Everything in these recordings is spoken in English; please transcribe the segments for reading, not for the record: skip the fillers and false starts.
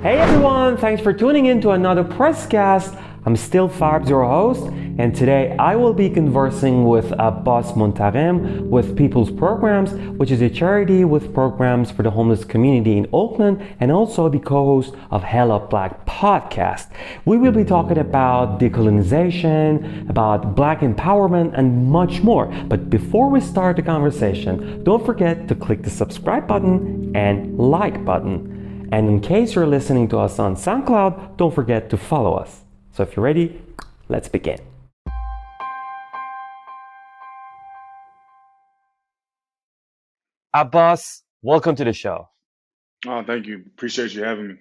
Hey everyone, thanks for tuning in to another PressCast. I'm still Farbs, your host, and today I will be conversing with Abbas Muntaqim with People's Programs, which is a charity with programs for the homeless community in Oakland, and also the co-host of Hella Black podcast. We will be talking about decolonization, about black empowerment, and much more. But before we start the conversation, don't forget to click the subscribe button and like button. And in case you're listening to us on SoundCloud, don't forget to follow us. So if you're ready, let's begin. Abbas, welcome to the show. Oh, thank you. Appreciate you having me.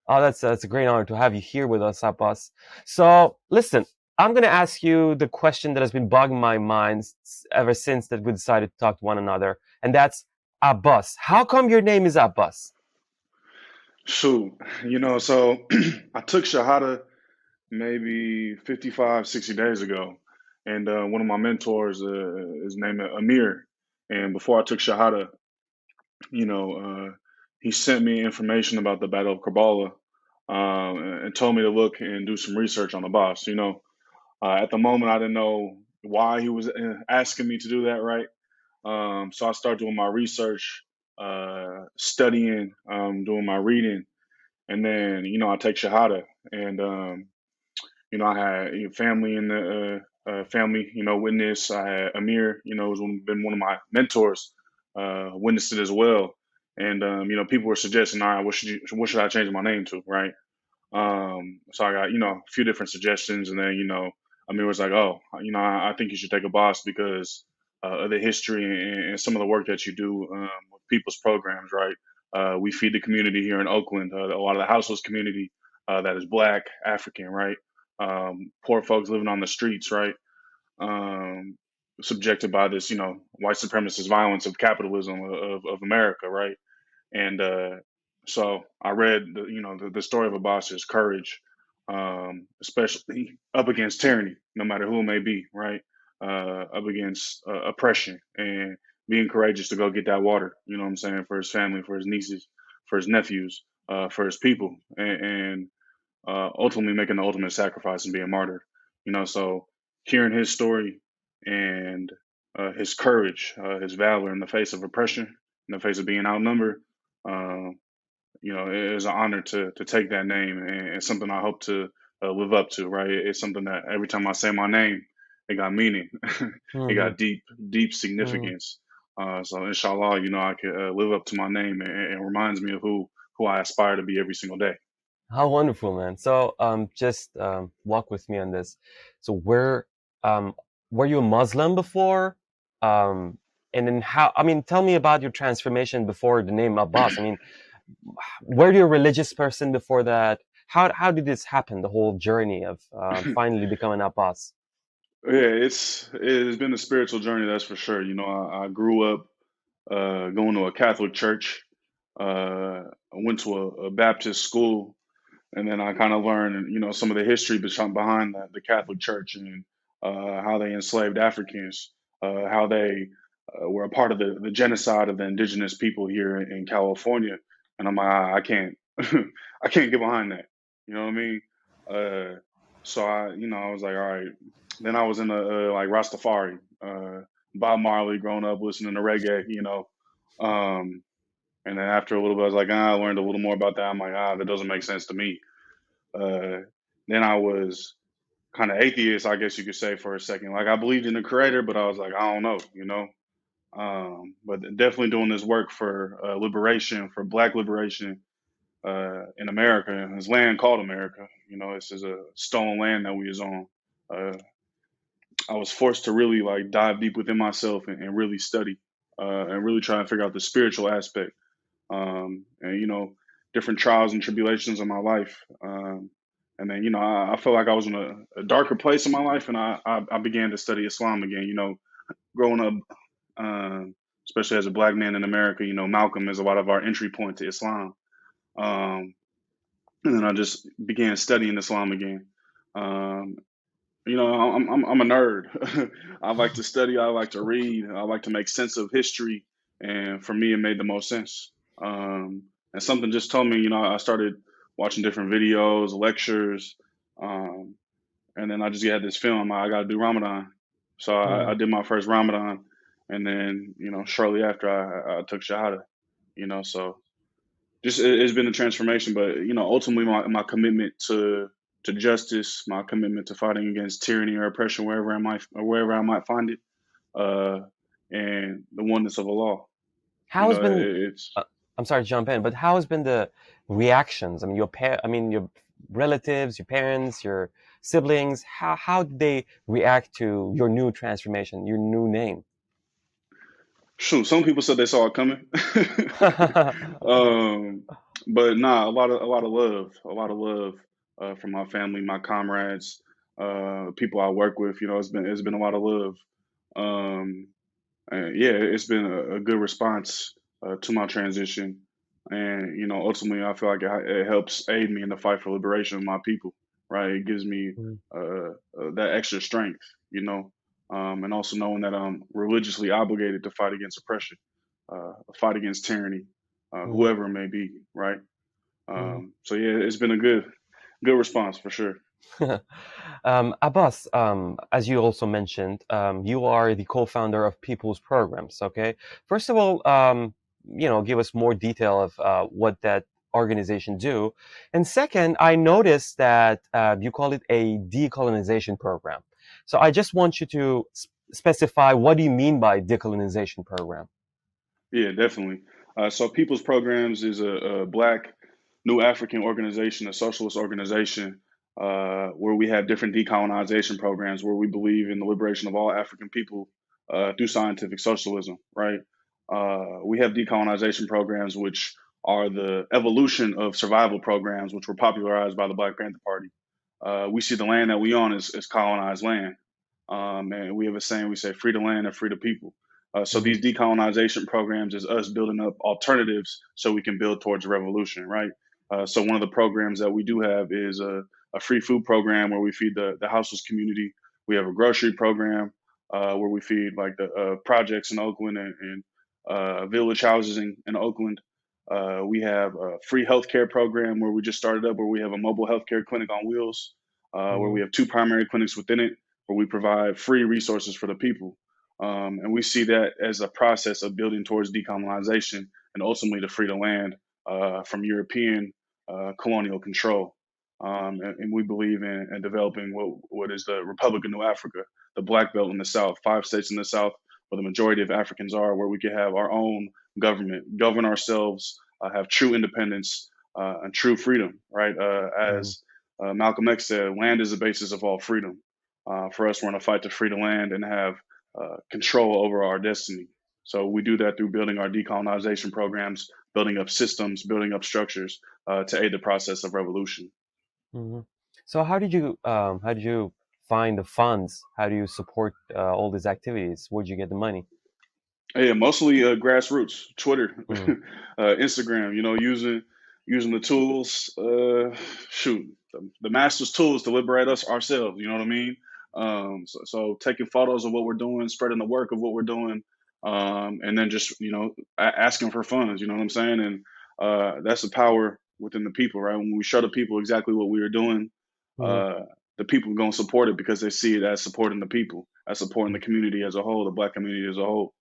Oh, that's a great honor to have you here with us, Abbas. So listen, I'm going to ask you the question that has been bugging my mind ever since that we decided to talk to one another, and that's Abbas. How come your name is Abbas? Shoot, so I took Shahada maybe 55, 60 days ago. And one of my mentors is named Amir. And before I took Shahada, he sent me information about the Battle of Karbala and told me to look and do some research on Abbas. At the moment, I didn't know why he was asking me to do that, right? So I started doing my research, studying, doing my reading. And then, I take Shahada. And, I had family in the family, witness. I had Amir, who's been one of my mentors, witnessed it as well. And, people were suggesting, all right, what should I change my name to, right? So I got, a few different suggestions. And then, Amir was like, oh, I think you should take Abbas because of the history and some of the work that you do with people's programs, right? We feed the community here in Oakland, a lot of the houseless community that is Black, African, right? Poor folks living on the streets, right? Um, Subjected by this, white supremacist violence of capitalism of America, right? And so I read, the story of Abbas's courage, especially up against tyranny, no matter who it may be, right? Up against oppression and being courageous to go get that water, you know what I'm saying, for his family, for his nieces, for his nephews, for his people, and ultimately making the ultimate sacrifice and being martyred. So hearing his story and his courage, his valor in the face of oppression, in the face of being outnumbered, uh, it is an honor to take that name, and it's something I hope to live up to. Right, it's something that every time I say my name, it got meaning, it Mm-hmm. got deep significance. So inshallah, I could live up to my name, and it reminds me of who I aspire to be every single day. How wonderful, man. So, just walk with me on this. So, um, were you a Muslim before? Um, and then I mean, tell me about your transformation before the name Abbas. I mean, were you a religious person before that? How did this happen? The whole journey of finally becoming Abbas. Yeah, it's been a spiritual journey, that's for sure. I grew up going to a Catholic church. I went to a Baptist school, and then I kind of learned, some of the history behind the Catholic Church and how they enslaved Africans, how they were a part of the genocide of the indigenous people here in California. And I'm like, I can't, I can't get behind that. You know what I mean? Uh, so I was like, all right. Then I was in the like Rastafari, Bob Marley, growing up listening to reggae, um, and then after a little bit, I was like, I learned a little more about that. I'm like, that doesn't make sense to me. uh, then I was kind of atheist, I guess you could say, for a second. Like I believed in the creator, but I was like, I don't know. But definitely doing this work for liberation, for Black liberation in America, and this land called America. This is a stolen land that we is on. Uh, I was forced to really like dive deep within myself and really study and really try and figure out the spiritual aspect. And different trials and tribulations in my life. And then I felt like I was in a darker place in my life, and I began to study Islam again. Growing up, especially as a Black man in America, Malcolm is a lot of our entry point to Islam. Um, and then I just began studying Islam again. Um, I'm a nerd. I like to study. I like to read. I like to make sense of history, and for me, it made the most sense. And something just told me, I started watching different videos, lectures, um, and then I just had this film. I got to do Ramadan, so I did my first Ramadan, and then shortly after I took Shahada. So just it's been a transformation, but ultimately my commitment to justice, my commitment to fighting against tyranny or oppression wherever I might find it, uh, and the oneness of Allah. How has been? It's Uh, I'm sorry to jump in, but how has been the reactions? I mean, your relatives, your parents, your siblings. How did they react to your new transformation, your new name? shoot. Some people said they saw it coming, um, but nah, a lot of love from my family, my comrades, people I work with. It's been a lot of love. Um, yeah, it's been a good response to my transition, and ultimately, I feel like it helps aid me in the fight for liberation of my people. Right, it gives me that extra strength, and also knowing that I'm religiously obligated to fight against oppression, fight against tyranny, Mhm, whoever it may be. Right. mhm. So yeah, it's been a good response for sure. Abbas, as you also mentioned, you are the co-founder of People's Programs. Okay, first of all, give us more detail of what that organization do, and second, I noticed that you call it a decolonization program. So I just want you to specify what do you mean by decolonization program? Yeah, definitely. So People's Programs is a Black New African organization, a socialist organization, where we have different decolonization programs where we believe in the liberation of all African people through scientific socialism, right? We have decolonization programs which are the evolution of survival programs which were popularized by the Black Panther Party. We see the land that we own as colonized land. And we have a saying, we say free the land and free the people. So Hmm. these decolonization programs is us building up alternatives so we can build towards a revolution, right? So one of the programs that we do have is a free food program where we feed the houseless community. We have a grocery program where we feed like the projects in Oakland and village houses in Oakland. We have a free healthcare program where we just started up, where we have a mobile healthcare clinic on wheels, where Hmm. we have two primary clinics within it, where we provide free resources for the people. And we see that as a process of building towards decolonization and ultimately to free the land from European colonial control. And we believe in developing what is the Republic of New Africa, the Black Belt in the South, 5 states in the South, where the majority of Africans are, where we can have our own government, govern ourselves, have true independence and true freedom, right? Hmm. As Malcolm X said, land is the basis of all freedom. For us, we're in a fight to free the land and have control over our destiny. So we do that through building our decolonization programs, building up systems, building up structures to aid the process of revolution. Hmm. So how did you find the funds? How do you support all these activities? Where'd you get the money? Yeah, mostly grassroots, Twitter, Mm, Instagram. Using the tools. Shoot, the master's tools to liberate us ourselves. You know what I mean? So taking photos of what we're doing, spreading the work of what we're doing, and then just asking for funds. You know what I'm saying? And that's the power within the people, right? When we show the people exactly what we are doing, mm, uh, the people are going to support it because they see it as supporting the people, as supporting the mm, community as a whole, the Black community as a whole.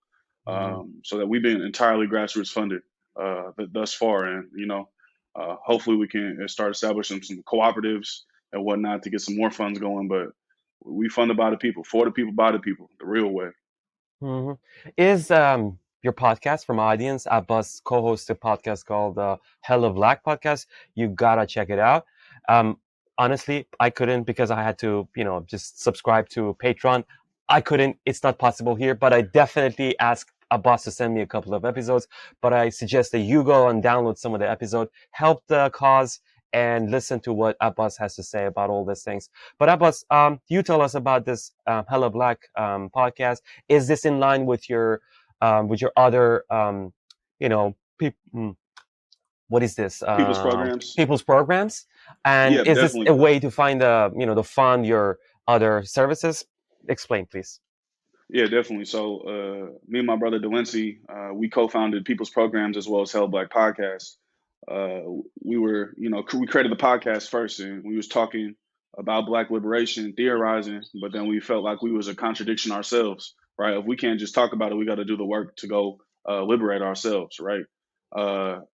mm. So that we've been entirely grassroots funded thus far, and hopefully we can start establishing some cooperatives and whatnot to get some more funds going. But we funded by the people, for the people, by the people, the real way. Hmm. Is your podcast from audience? Abbas co-hosts a podcast called Hell of Black Podcast. You gotta check it out. Um, Honestly, I couldn't because I had to, just subscribe to Patreon. I couldn't. It's not possible here, but I definitely asked Abbas to send me a couple of episodes. But I suggest that you go and download some of the episode, help the cause, and listen to what Abbas has to say about all these things. But Abbas, you tell us about this Hell of Black podcast. Is this in line with your other what is this People's programs, people's programs, and yeah, is this a definitely. way to find to fund your other services? Explain, please. Yeah, definitely. So, me and my brother Delency, we co-founded People's Programs as well as Hell Black Podcast. we were, we created the podcast first, and we was talking about Black liberation, theorizing, but then we felt like we was a contradiction ourselves, right? If we can't just talk about it, we got to do the work to go liberate ourselves, right?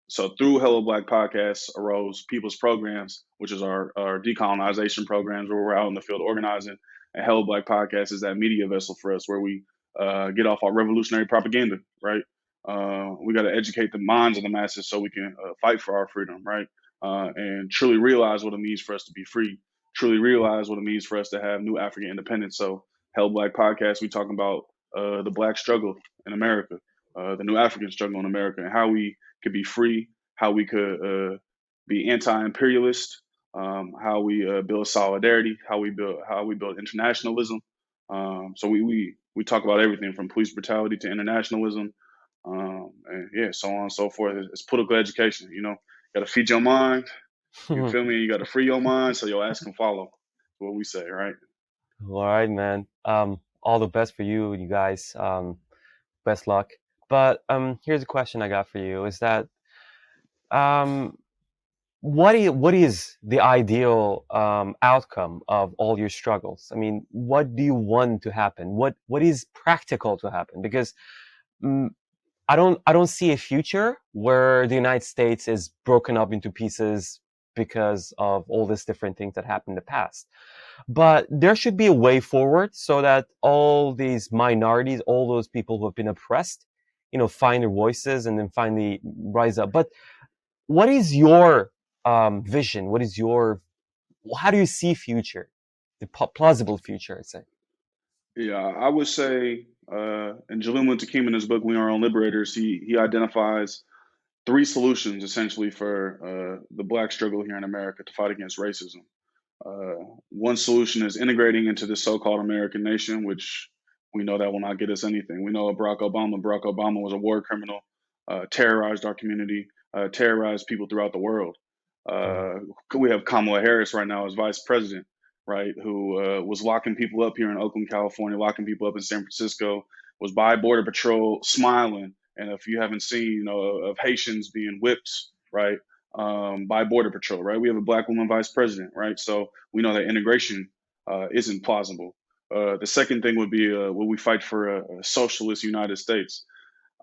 So through Hello Black Podcasts arose People's Programs, which is our decolonization programs where we're out in the field organizing. And Hello Black Podcast is that media vessel for us where we get off our revolutionary propaganda, right? We got to educate the minds of the masses so we can fight for our freedom, right? And truly realize what it means for us to be free, truly realize what it means for us to have new African independence. So, Hell Black Podcast, we talking about the Black struggle in America, the new African struggle in America, and how we could be free, how we could be anti-imperialist, how we build solidarity, how we build internationalism. So we talk about everything from police brutality to internationalism, and yeah, so on and so forth. It's political education. Got to feed your mind. You feel me? You got to free your mind so your ass can follow. That's what we say, right? All right, man. All the best for you guys. Best luck. But here's a question I got for you: is that what is the ideal outcome of all your struggles? I mean, what do you want to happen? What is practical to happen? Because I don't see a future where the United States is broken up into pieces because of all these different things that happened in the past. But there should be a way forward so that all these minorities, all those people who have been oppressed, find their voices and then finally rise up. But what is your vision? How do you see future, the plausible future, I'd say? Yeah, I would say, and Abbas Muntaqim in his book "We Are Our Own Liberators," he identifies three solutions essentially for the Black struggle here in America to fight against racism. One solution is integrating into the so-called American nation, which we know that will not get us anything. We know Barack Obama was a war criminal, terrorized our community, terrorized people throughout the world. We have Kamala Harris right now as vice president, right, who was locking people up here in Oakland, California, locking people up in San Francisco, was by Border Patrol smiling. And if you haven't seen, of Haitians being whipped, right, by Border Patrol, right? We have a Black woman vice president, right? So we know that integration isn't plausible. The second thing would be will we fight for a socialist United States?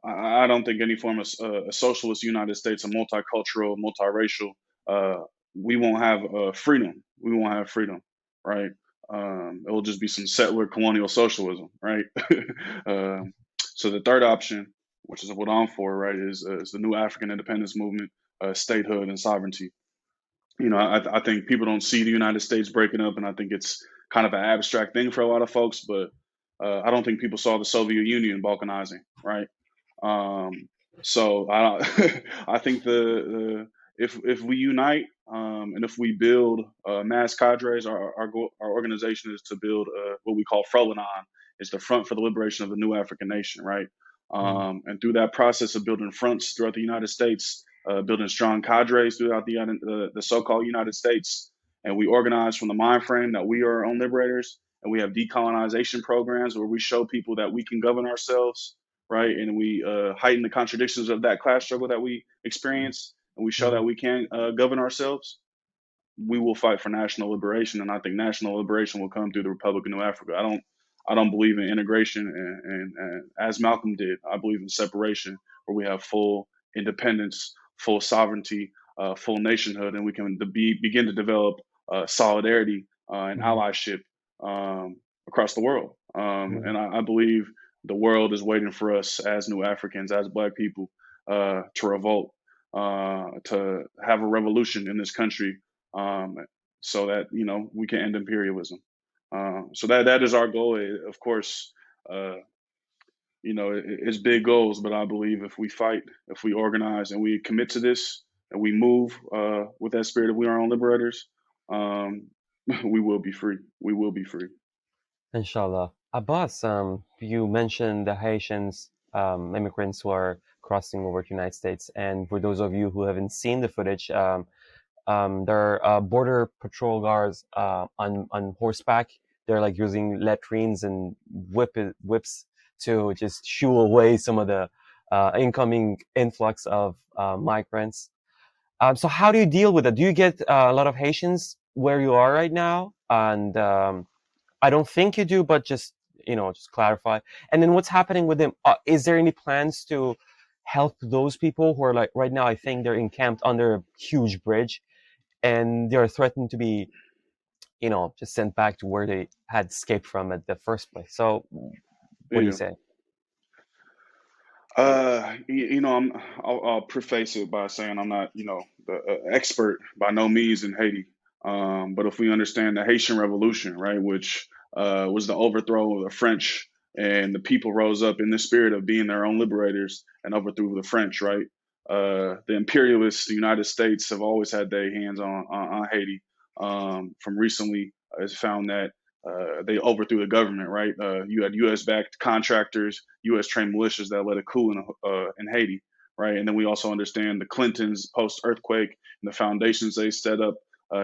I don't think any form of a socialist United States, a multicultural, multiracial, we won't have freedom. We won't have freedom, right? It will just be some settler colonial socialism, right? So the third option, which is what I'm for, right, is the new African independence movement, statehood and sovereignty. I think people don't see the United States breaking up, and I think it's kind of an abstract thing for a lot of folks, but I don't think people saw the Soviet Union balkanizing, right? So I think if we unite and if we build mass cadres, our organization is to build what we call Frolanon, is the Front for the Liberation of the New African Nation, right? And through that process of building fronts throughout the United States, building strong cadres throughout the so-called United States, and we organize from the mind frame that we are our own liberators, and we have decolonization programs where we show people that we can govern ourselves, right? And we heighten the contradictions of that class struggle that we experience, and we show that we can govern ourselves. We will fight for national liberation, and I think national liberation will come through the Republic of New Africa. I don't believe in integration, and as Malcolm did, I believe in separation, where we have full independence, full sovereignty, full nationhood, and we can begin to develop solidarity and allyship across the world. And I believe the world is waiting for us as new Africans, as Black people, to revolt, to have a revolution in this country, so that we can end imperialism. So that is our goal. Of course, it's big goals, but I believe if we fight, if we organize, and we commit to this, and we move with that spirit of we are our own liberators, we will be free. We will be free. Inshallah. Abbas, you mentioned the Haitians, immigrants who are crossing over to the United States. And for those of you who haven't seen the footage, there are border patrol guards on horseback. They're like using latrines and whips to just shoo away some of the incoming influx of migrants. So how do you deal with it? Do you get a lot of Haitians where you are right now? And I don't think you do, but just just clarify. And then what's happening with them? Is there any plans to help those people who are like right now? I think they're encamped under a huge bridge, and they're threatened to be just sent back to where they had escaped from at the first place. So what do you Yeah. say? I'll preface it by saying I'm not, the expert by no means in Haiti. But if we understand the Haitian Revolution, right, which was the overthrow of the French, and the people rose up in the spirit of being their own liberators and overthrew the French, right? The imperialists, the United States, have always had their hands on Haiti. From recently, it's found that they overthrew the government, right? You had U.S. backed contractors, U.S. trained militias that led a coup in Haiti, right? And then we also understand the Clintons post earthquake and the foundations they set up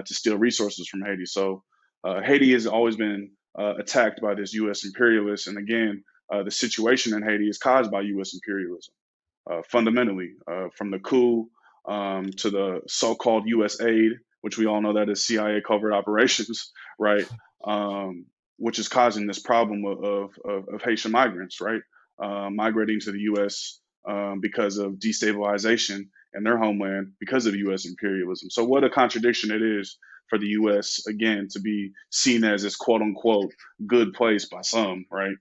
to steal resources from Haiti. So Haiti has always been attacked by this U.S. imperialists, and again, the situation in Haiti is caused by U.S. imperialism. Fundamentally, from the coup to the so-called U.S. aid, which we all know that is CIA covert operations, right? Um, which is causing this problem of Haitian migrants, right? Migrating to the U.S. Because of destabilization in their homeland because of U.S. imperialism. So, what a contradiction it is for the U.S. again to be seen as this quote unquote good place by some, right?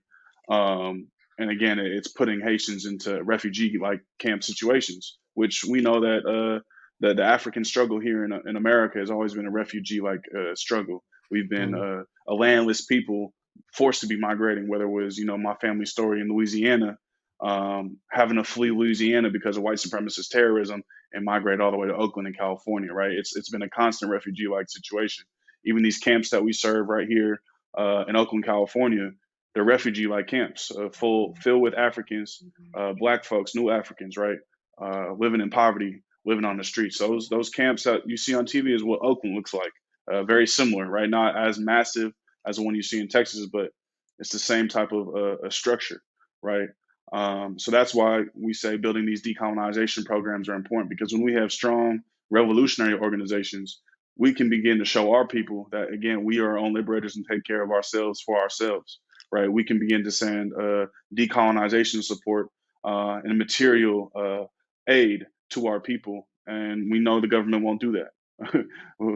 Um, and again, it's putting Haitians into refugee like camp situations, which we know that the African struggle here in America has always been a refugee like struggle. We've been Mm, a landless people forced to be migrating, whether it was my family story in Louisiana, having to flee Louisiana because of white supremacist terrorism and migrate all the way to Oakland in California. Right? It's been a constant refugee like situation. Even these camps that we serve right here in Oakland, California, they're refugee like camps, filled with Africans, black folks, new Africans, right? Living in poverty, living on the streets. So those camps that you see on TV is what Oakland looks like. Very similar, right? Not as massive as the one you see in Texas, but it's the same type of structure, right? So that's why we say building these decolonization programs are important, because when we have strong revolutionary organizations, we can begin to show our people that again we are our own liberators and take care of ourselves for ourselves, right? We can begin to send decolonization support and material aid to our people, and we know the government won't do that.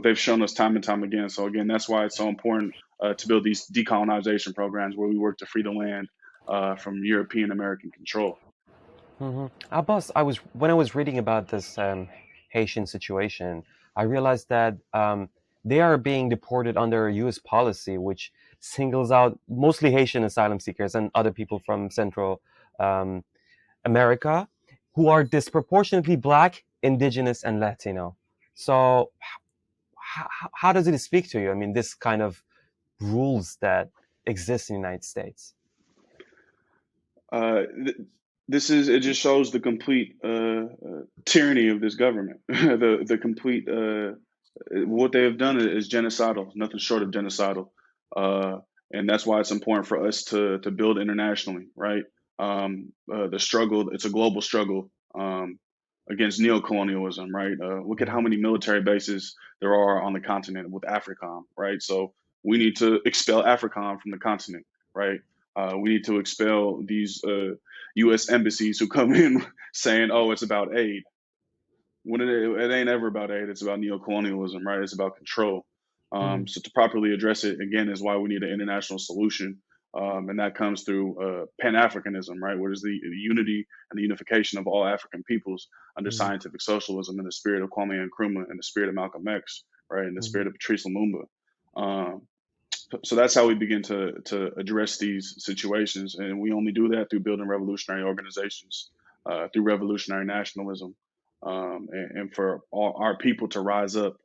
They've shown us time and time again. So again, that's why it's so important to build these decolonization programs where we work to free the land from European American control. Abbas, when I was reading about this Haitian situation, I realized that they are being deported under a U.S. policy, which singles out mostly Haitian asylum seekers and other people from Central um, America who are disproportionately Black, Indigenous, and Latino. So, how does it speak to you? I mean, this kind of rules that exist in the United States. Uh, th- this is it just shows the complete tyranny of this government. The complete what they have done is genocidal, nothing short of genocidal, uh, and that's why it's important for us to build internationally, right? The struggle, it's a global struggle against neocolonialism, right? Look at how Mhm. many military bases there are on the continent with Africom, right? So we need to expel Africom from the continent, right? We need to expel these U.S. embassies who come in saying, "Oh, it's about aid." When it ain't ever about aid, it's about neocolonialism, right? It's about control. Mhm. So to properly address it, again, is why we need an international solution, and that comes through Pan Africanism, right? What is the unity and the unification of all African peoples under Mhm. scientific socialism in the spirit of Kwame Nkrumah and the spirit of Malcolm X, right? And the Mhm. spirit of Patrice Lumumba. Um, so that's how we begin to address these situations, and we only do that through building revolutionary organizations, through revolutionary nationalism, and for all our people to rise up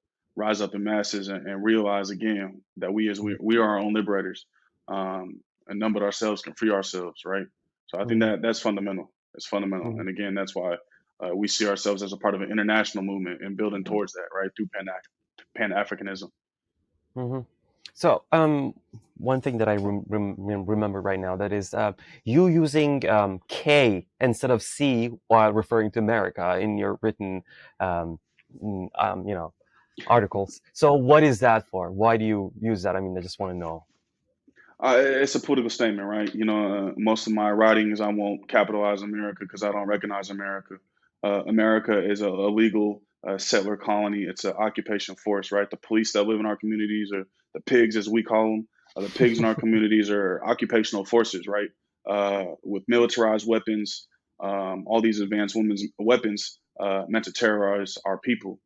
in masses, and realize again that we are our own liberators, and none but ourselves can free ourselves, right? So I think Mhm. that that's fundamental. It's fundamental, Mhm. and again, that's why we see ourselves as a part of an international movement and building towards that, right, through Pan Africanism. Mhm. So, one thing that I remember right now, that is you using K instead of C while referring to America in your written um, you know, articles. So what is that for? Why do you use that? I mean, I just want to know. It's a political statement, right? Most of my writings, I won't capitalize America because I don't recognize America. America is a legal settler colony. It's an occupation force, right? The police that live in our communities, or the pigs, as we call them, the pigs in our communities are occupational forces, right? With militarized weapons, all these advanced women's weapons meant to terrorize our people.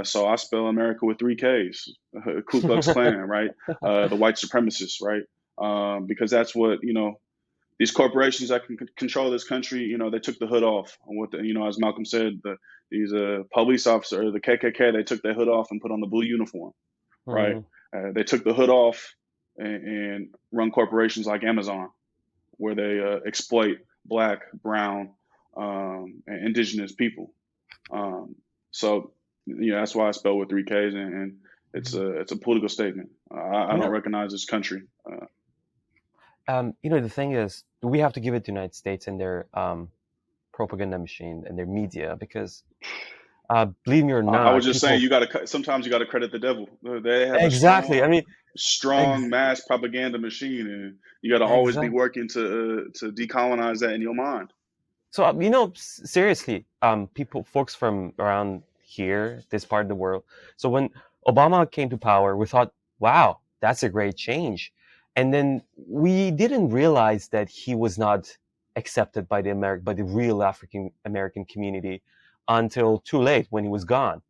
So I spell America with three Ks, Ku Klux Klan, right? The white supremacists, right? Because that's what these corporations that can control this country. They took the hood off. And as Malcolm said, these police officers, the KKK, they took their hood off and put on the blue uniform, right? Mhm. They took the hood off and run corporations like Amazon, where they exploit black, brown, and indigenous people. So that's why I spell with three Ks, and it's a political statement. I You don't know, recognize this country. the thing is, we have to give it to the United States and their propaganda machine and their media because, believe me or I was not, just saying people. sometimes you got to credit the devil. They have a Exactly. I mean, strong ex- mass propaganda machine, and you got to always be exactly. working to decolonize that in your mind. So, seriously, folks from around here, this part of the world. So when Obama came to power, we thought, wow, that's a great change. And then we didn't realize that he was not accepted by by the real African American community until too late when he was gone.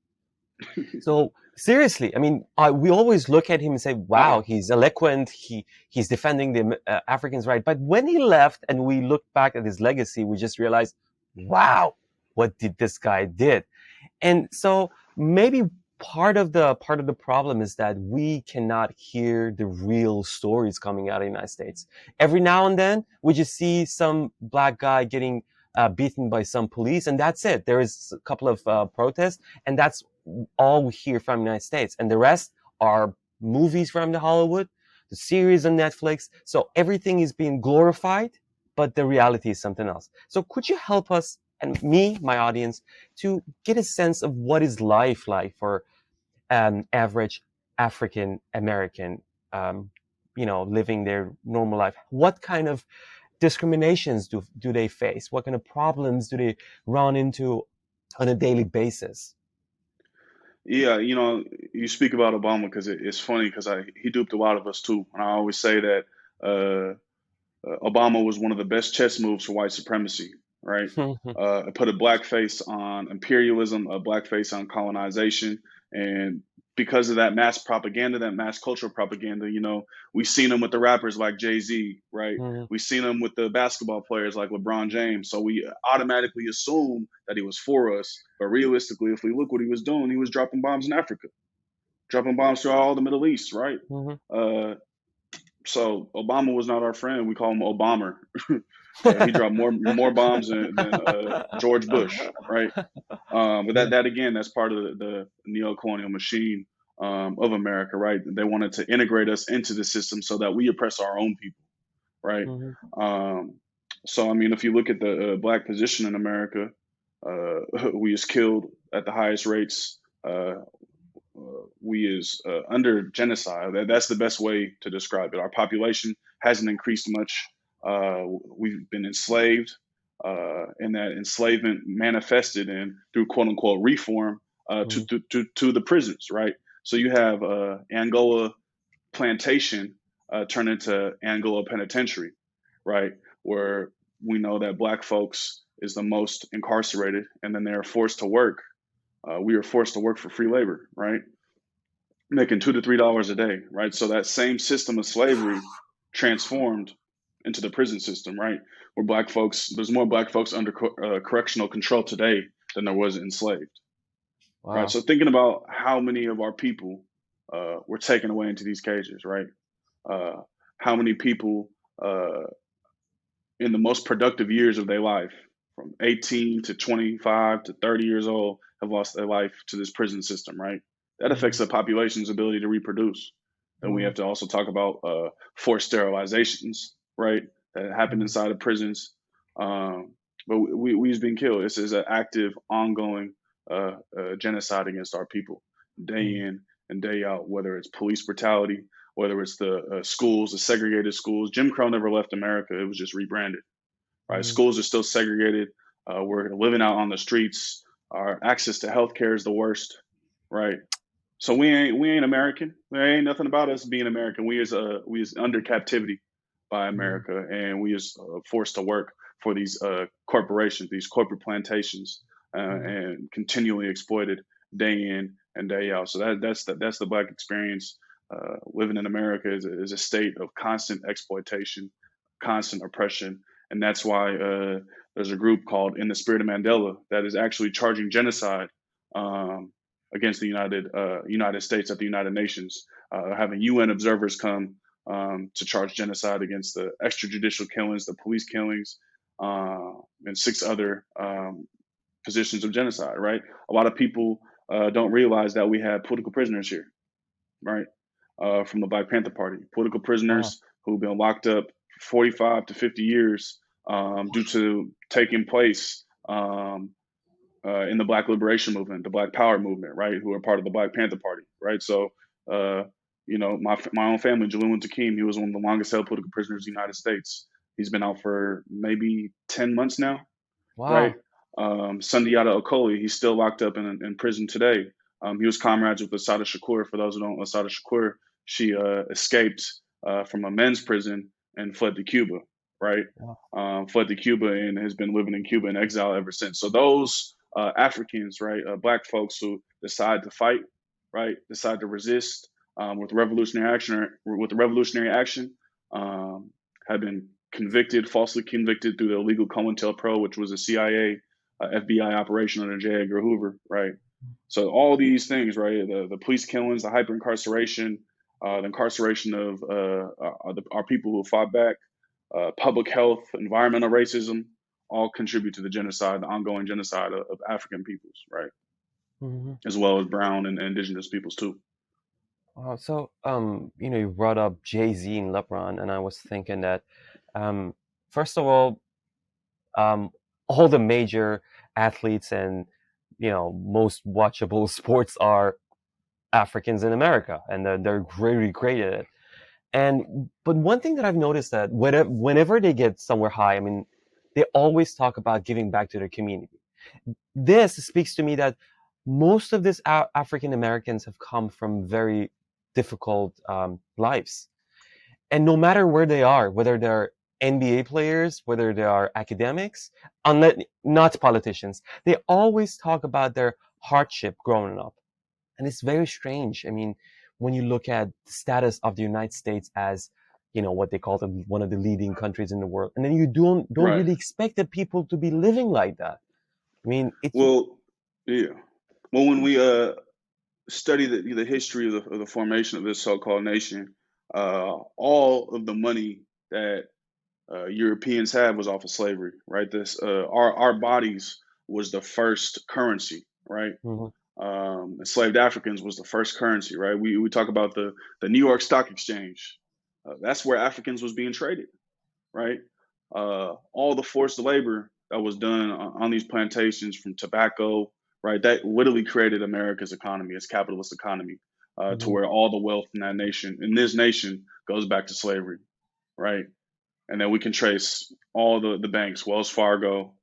So seriously, I mean, we always look at him and say, "Wow, he's eloquent. He's defending the Africans' right." But when he left, and we look back at his legacy, we just realized, "Wow, what did this guy did?" And so maybe part of the problem is that we cannot hear the real stories coming out of the United States. Every now and then, we just see some black guy getting beaten by some police, and that's it. There is a couple of protests, and that's all we hear from the United States. And the rest are movies from the Hollywood, the series on Netflix. So everything is being glorified, but the reality is something else. So could you help us and me, my audience, to get a sense of what is life like for an average African American, living their normal life? What kind of discriminations do they face? What kind of problems do they run into on a daily basis? Yeah, you speak about Obama because it's funny because he duped a lot of us too, and I always say that Obama was one of the best chess moves for white supremacy, right? It put a black face on imperialism, a black face on colonization, and because of that mass propaganda, that mass cultural propaganda, we've seen them with the rappers like Jay-Z, right? We've seen them with the basketball players like LeBron James. So we automatically assume that he was for us, but realistically, if we look what he was doing, he was dropping bombs in Africa, dropping bombs throughout all the Middle East, right? Mhm. Uh, so Obama was not our friend. We call him Obamer. He dropped more bombs than George Bush, right? But Yeah. that again, that's part of the neo-colonial machine of America, right? They wanted to integrate us into the system so that we oppress our own people, right? Mhm. Um, so I mean, if you look at the black position in America, we is killed at the highest rates. We is under genocide. That's the best way to describe it. Our population hasn't increased much. We've been enslaved, and that enslavement manifested in through quote unquote reform Mhm. to the prisons, right? So you have Angola plantation turn into Angola penitentiary, right? Where we know that black folks is the most incarcerated, and then they're forced to work. We are forced to work for free labor, right? Making $2 to $3 a day, right? So that same system of slavery transformed into the prison system, right? Where there's more black folks under correctional control today than there was enslaved, right? Wow. So thinking about how many of our people were taken away into these cages, right? Uh, how many people uh, in the most productive years of their life, from 18 to 25 to 30 years old, have lost their life to this prison system, right? That affects Mhm. the population's ability to reproduce. And we Mhm. have to also talk about forced sterilizations, right? That happen inside of prisons. But we've been killed. This is an active, ongoing genocide against our people day in and day out, whether it's police brutality, whether it's the schools, the segregated schools. Jim Crow never left America. It was just rebranded, right? Mm-hmm. Schools are still segregated. We're living out on the streets. Our access to healthcare is the worst, right? So we ain't American. There ain't nothing about us being American. We is under captivity by America, and we is forced to work for these corporations, these corporate plantations, Mm-hmm. and continually exploited day in and day out. So that's the Black experience. Living in America is a state of constant exploitation, constant oppression, and that's why there's a group called In the Spirit of Mandela that is actually charging genocide. Um, Against the United States at the United Nations, having UN observers come to charge genocide against the extrajudicial killings, the police killings, and six other positions of genocide. Right, a lot of people don't realize that we have political prisoners here, right, from the Black Panther Party, political Wow. prisoners who've been locked up 45 to 50 years due to taking place. In the Black Liberation Movement, the Black Power movement, right, who are part of the Black Panther Party, right? So, uh, my own family, Jalil Muntaqim, he was one of the longest held political prisoners in the United States. He's been out for maybe 10 months now, right? Wow. Sundiata Okolie, he's still locked up in prison today. He was comrades with Assata Shakur. For those who don't know, Assata Shakur, she escaped from a men's prison and fled to Cuba, right? Wow. Fled to Cuba and has been living in Cuba in exile ever since. So those Africans, right, Black folks who decide to fight, right, decide to resist with revolutionary action, have been convicted, falsely convicted through the illegal COINTELPRO, which was a CIA, FBI operation under J. Edgar Hoover, right? So all these things, right, the police killings, the hyper incarceration, the incarceration of our people who fought back, public health, environmental racism, all contribute to the genocide, the ongoing genocide of African peoples, right, Mm-hmm. as well as brown and indigenous peoples too. Wow. So, you brought up Jay-Z and LeBron, and I was thinking that, um, first of um, all the major athletes and, most watchable sports are Africans in America, and they're really great at it. But one thing that I've noticed that whenever they get somewhere high, I mean, they always talk about giving back to their community. This speaks to me that most of these African Americans have come from very difficult lives. And no matter where they are, whether they're NBA players, whether they are academics, unless not politicians, they always talk about their hardship growing up. And it's very strange. I mean, when you look at the status of the United States as, what they call them, one of the leading countries in the world, and then you don't Right. really expect the people to be living like that. I mean, it's Well, yeah. Well, when we study the history of the formation of this so-called nation, all of the money that Europeans had was off of slavery, right? This our bodies was the first currency, right? Mhm. Enslaved Africans was the first currency, right? We talk about the New York Stock Exchange. That's where Africans was being traded, right? All the forced labor that was done on these plantations from tobacco, right? That literally created America's economy, its capitalist economy, to Mhm. where all the wealth in this nation, goes back to slavery, right? And then we can trace all the banks, Wells Fargo,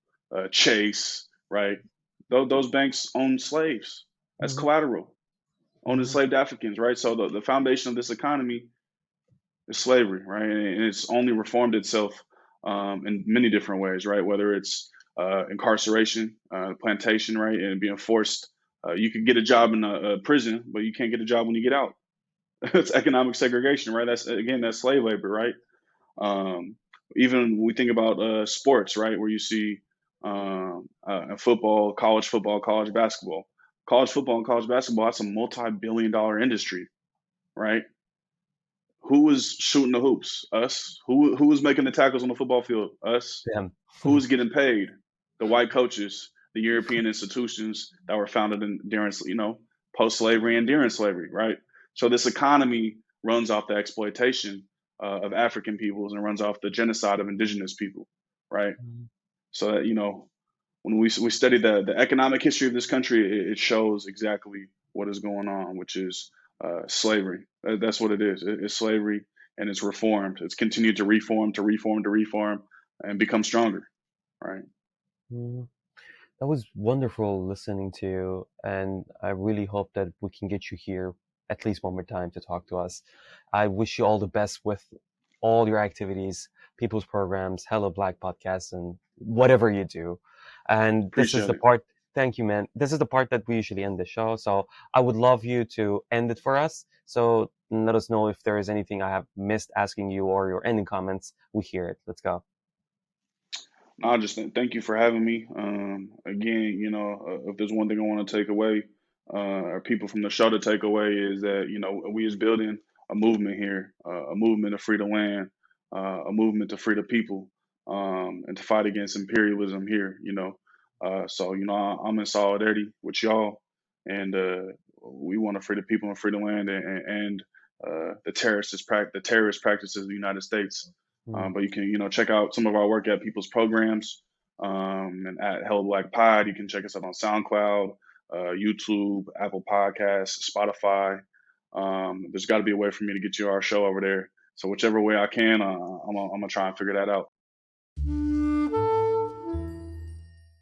Chase, right? Those banks own slaves as Mhm. collateral, own Mhm. enslaved Africans, right? So the foundation of this economy is slavery, right? And it's only reformed itself in many different ways, right? Whether it's incarceration, plantation, right, and being forced. You could get a job in a prison, but you can't get a job when you get out. It's economic segregation, right? That's slave labor, right? Um, Even when we think about sports, right, where you see football, college basketball, and college basketball, that's a multi-billion-dollar industry, right? Who was shooting the hoops? Us. Who was making the tackles on the football field? Us. Damn. Who was getting paid? The white coaches, the European institutions that were founded during, post-slavery and during slavery, right? So this economy runs off the exploitation of African peoples and runs off the genocide of indigenous people, right? Mhm. So that when we study the economic history of this country, it shows exactly what is going on, which is slavery. That's what it is. It's slavery, and it's reformed. It's continued to reform, to reform, to reform, and become stronger. Right. Mm. That was wonderful listening to you, and I really hope that we can get you here at least one more time to talk to us. I wish you all the best with all your activities, people's programs, Hello Black podcasts, and whatever you do. And this is Appreciate the it. part, thank you, man. This is the part that we usually end the show. So I would love you to end it for us. So let us know if there is anything I have missed asking you or your ending comments. We hear it. Let's go. No, I just thank you for having me. Again, if there's one thing I want to take away, or people from the show to take away, is that we is building a movement here, a movement to free the land, a movement to free the people, and to fight against imperialism here. So I'm in solidarity with y'all, and we want to free the people and free the land, and the terrorist practices of the United States. Mm. But you can, check out some of our work at people's programs, and at Hello Black Pod. You can check us out on SoundCloud, YouTube, Apple Podcasts, Spotify. There's got to be a way for me to get you our show over there. So whichever way I can, I'm gonna try and figure that out.